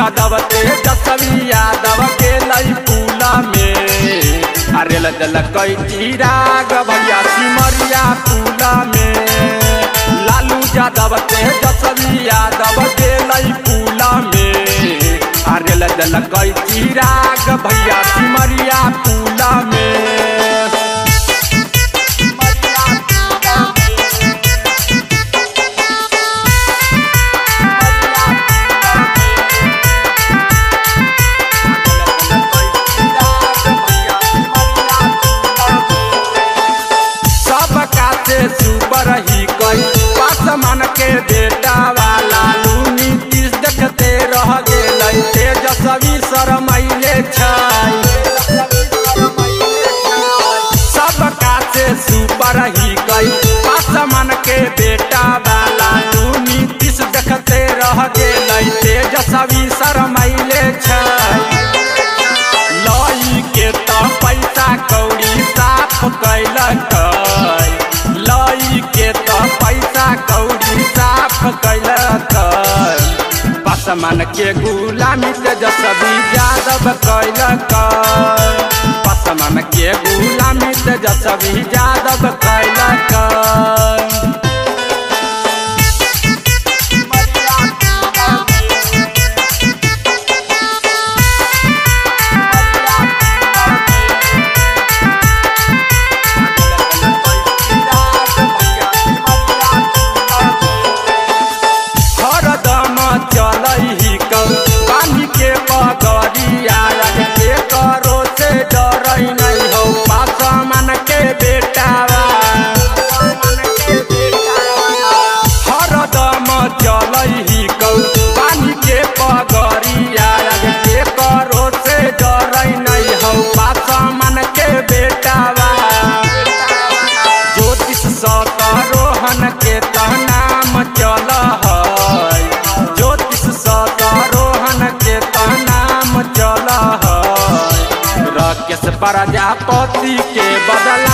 यादव तेजस्वी यादव के लई पुला में अरे लजल कई चिराग भैया सिमरिया पुला में लालू यादव तेजस्वी यादव के लई पुला में अरे लजल कई चिराग भैया सिमरिया पुला में। सुपर ही कई पासमान के बेटा वाला नीतीश देखते रह गए तेजस्वी शरमैले सबका से सुपर ही कई पासमान के बेटा वाला नीतीश देखते रह गए तेजस्वी शरमैले लई के तो पैसा कौड़ी साफ कैलक लई के तो पैसा कौड़ी साफ कैलक पासमान के गुलामी तेजस्वी यादव कैलक पासमान के गुलामी तेजस्वी यादव कैलक। रोहन के नाम चल है ज्योतिष रोहन के नाम चल है राकेश प्रजापति के बदल